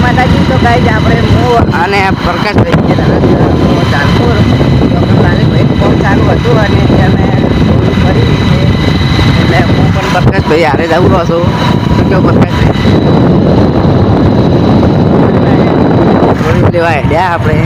માતાજી. તો ગાઈસ આપણે હું અને પ્રકાશભાઈ જાલપુર લાલીભાઈ કોમ ચાલુ હતું અને અમે ફરી છે એટલે હું પણ પ્રકાશભાઈ હારે જ આવું છું. કેવું પ્રકાશભાઈ લેવા હેડ્યા આપણે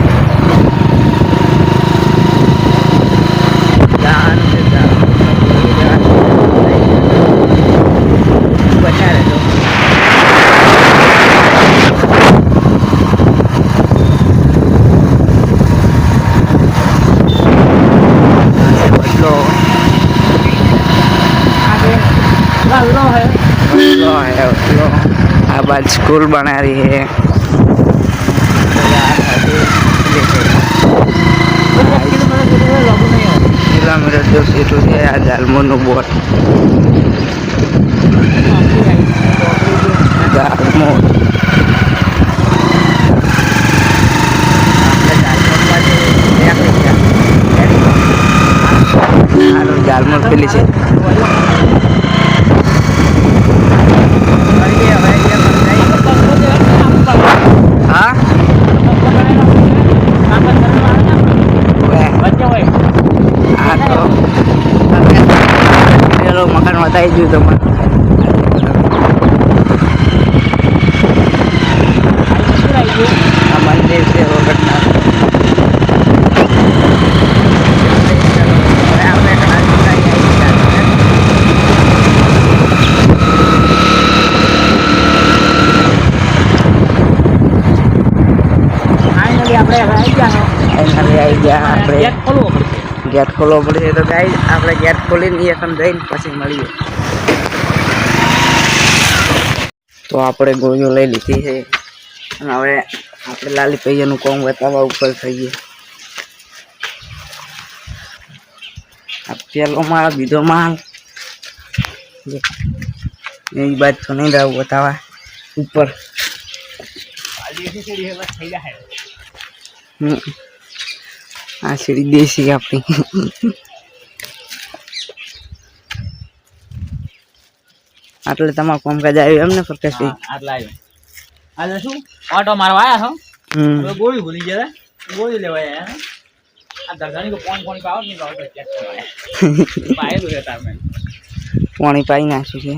स्कूल बना रही है किलोमीटर जो सीटू है आ जालमोर नु बोट जालमोर जालमोर पेली से મકાન બતાવી દઉં તમને આ મંદિર છે વખતના गेट खोलव पड़े तो गाइस આપણે गेट खोलीને એકમ જઈને પછી મળીએ. તો આપણે ગોળીઓ લઈ લીધી છે અને હવે આપણે લાલી પૈયાનું કોમ બતાવવા ઉપર થઈએ. આ પેલો માલ બીજો માલ એ બાદ તો નહીં જાવ બતાવવા ઉપર આ સીડી દેશી આપણી આટલે તમારું કામકાજ આવ્યું એમ ને પ્રકાશભાઈ? આટલા આવ્યું. આજે શું ઓટો મારવા આવ્યા છો? હવે ગોળી ભૂલી ગયા, ગોળી લેવા આવ્યા. આ દરગાની કો પાણી પાવ નહીં પાવ તો ચેક કરવા પાયેલું છે તાર મેં પાણી પાઈ નાખ્યું છે.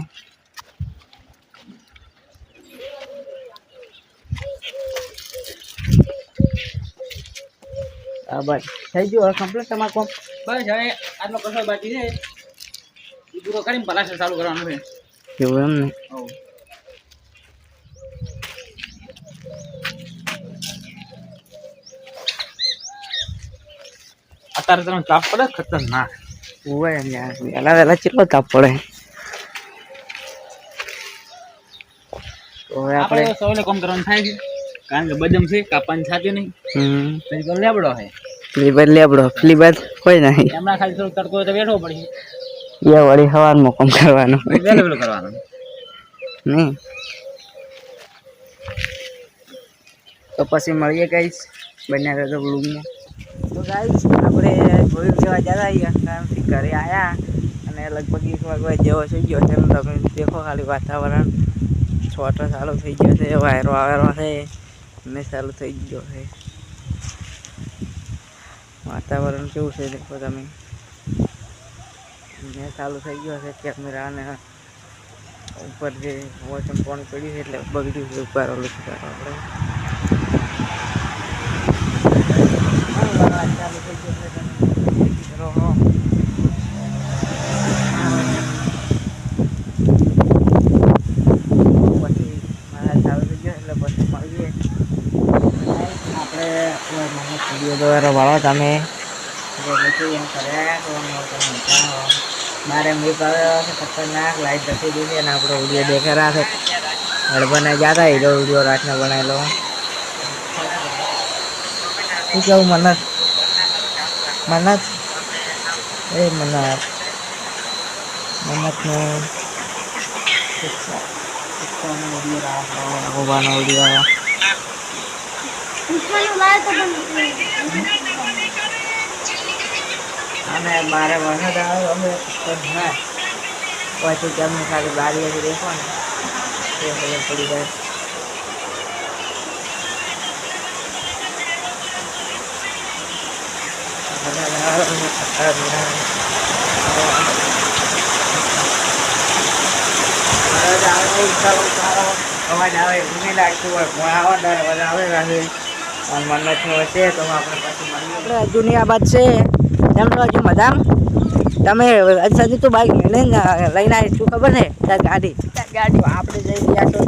બસ થઈ ગયું હવે કમ્પ્લીટ તમારું કામ? બસ હવે આટલો કસો બાકી છે એ પૂરો કરીને પલાસર ચાલુ કરવાનું છે. એવું એમ ને? અત્યારે તમે તાપ પડે ખતરનાક હોય યાર, વહેલા વહેલા કેટલો તાપ પડે. તો હવે આપણે સવારે કામ કરવાનું થાય છે કારણ કે બજમ છે કાપવાની થતી નહીં. પછી લેબડો છે ફ્લીબાદ લેબડો ફ્લીબાદ કોઈ નહીં એમના ખાલી થોડું તડકો તો બેઠવો પડે. એ વળી સવારમાં કામ કરવાનું વહેલું કરવાનું નહીં. તો પછી મળીએ ગાઈસ બંને તો બ્લોગમાં. તો ગાઈસ આપણે ગોળી લેવા જતા કામથી ઘરે આવ્યા અને લગભગ 1 વાગ્યા જેવો થઈ ગયો છે. તમે દેખો ખાલી વાતાવરણ છોટો ચાલુ થઈ ગયો છે, વાયરો આવેલો છે ને ચાલુ થઈ ગયો છે. વાતાવરણ કેવું છે દેખો તમે, મેં ચાલુ થઈ ગયો છે કેમેરા અને ઉપર જે વોચમ પાણી પડ્યું છે એટલે બગડ્યું છે ઉપર ઓલું છે આપણે ચાલુ થઈ ગયો છે. વાળો તમે બારે મીપ આવ્યો છે ખતરનાક લાઈટ જતી રહી છે અને આપણો વિડીયો દેખી રહ્યા છે. હળબને જતા હીરો વિડીયો રાતને બનાવેલો. શું કેવું મનત? મનત એ મનતનો વિડીયો અમે મારે વરસાદ આવ્યો અમે પછી તમને ખાલી બારીએથી દેખો ને તે ખબર પડી જાય. અવાજ આવે એવું નહીં લાગતું હોય પણ આવા દર આવે રાખે મને છે તો આપણે પછી મળીએ. આપણે જૂની આ બાત છે એમ તો હજુ મજા તમે હજી તું બાઈક લઈને આવીશ શું ખબર છે તાર ગાડી આપણે જઈ રહ્યા છો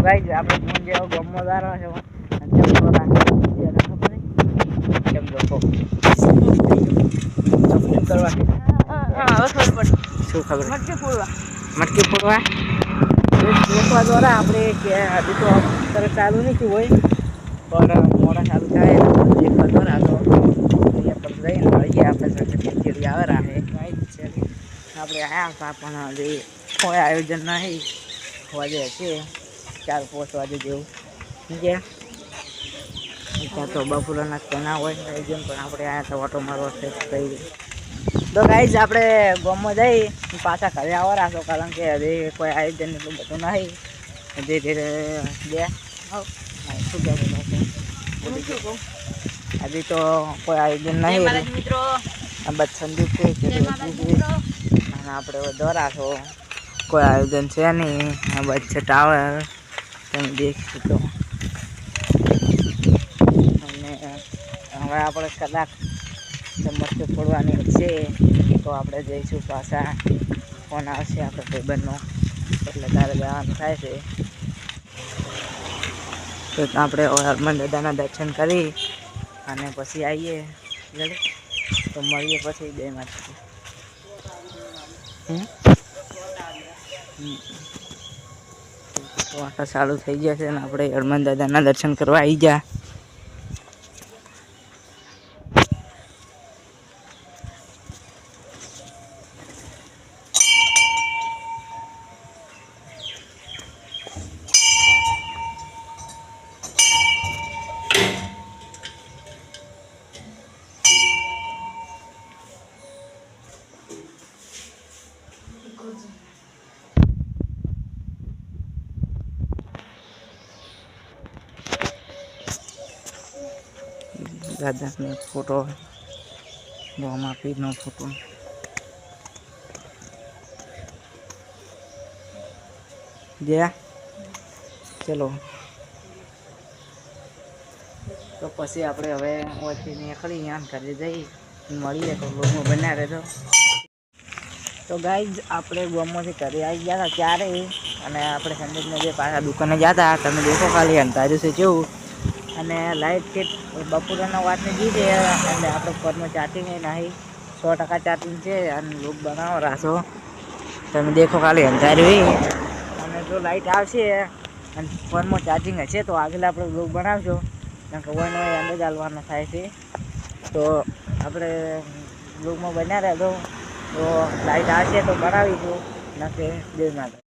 ભાઈ આપણે ફોન જેવો ગમોદારો છે કેમ લોકો શું ખબર મટકી ફોડવા દેખવા દ્વારા આપણે હજી તો તરત ચાલુ નહીં થયું હોય પણ મોડા ચાલુ થાય દેખવા દ્વારા તો અહીંયા પર જઈને મળીએ આપણે સર્ટિફિકેટ આવે રાખે આપણે આવ્યા હતા પણ હજી કોઈ આયોજન નહીં વાજે હશે 4-5 વાગે જેવું ગયા ત્યાં તો બપોરના ના હોય આયોજન પણ આપણે આવ્યા હતા ઓટો મારવા થઈ તો ગાઈઝ આપણે ગામમાં જઈ પાછા ઘરે આવવા રાખો કારણ કે હજી કોઈ આયોજન એટલું બધું નહીં ધીરે ધીરે બે શું કહેવું હજી તો કોઈ આયોજન નહીં મિત્રો બસ સંદીપ છે અને આપણે વધો રાખો કોઈ આયોજન છે નહીં બસ છે ટાવર તમે દેખીશું તો અને હવે આપણે કદાચ મસ્તી ફોડવાની છે તો આપણે જઈશું પાછા ફોન આવશે આપણે ભાઈબંધનો એટલે તારે જવાનું થાય છે તો આપણે હરમન દાદાના દર્શન કરી અને પછી આવીએ તો મળીએ પછી બે માંથી વાટા ચાલુ થઈ ગયા છે અને આપણે હરમન દાદાના દર્શન કરવા આવી ગયા દાદાનો ફોટો મોમાં પીરનો ફોટો ગયા ચલો તો પછી આપણે હવે ઓછી નીકળી આમ ઘરે જઈ મળીએ તો લોગમાં બન્યા રહેજો તો ગાઈઝ આપણે ગામમાંથી ઘરે આવી ગયા હતા ત્યારે અને આપણે સંદીપને જે પાછા દુકાને ગયા હતા તમે દેખો ખાલી અંધાર્યું છે જેવું અને લાઇટ કે બપોરના વાતની જી છે અને આપણે ફોનમાં ચાર્જિંગ નહીં 100% ચાર્જિંગ છે અને લોક બનાવો રાસો તમે દેખો ખાલી અંધાર્યું અને જો લાઇટ આવશે અને ફોનમાં ચાર્જિંગ હશે તો આગળ આપણે લોક બનાવશો કારણ કે વન હોય અંદર ચાલવાનો થાય છે તો આપણે લોગમાં બન્યા રહેતો તો લાઇટ આવશે તો બનાવીશું નથી બે માટે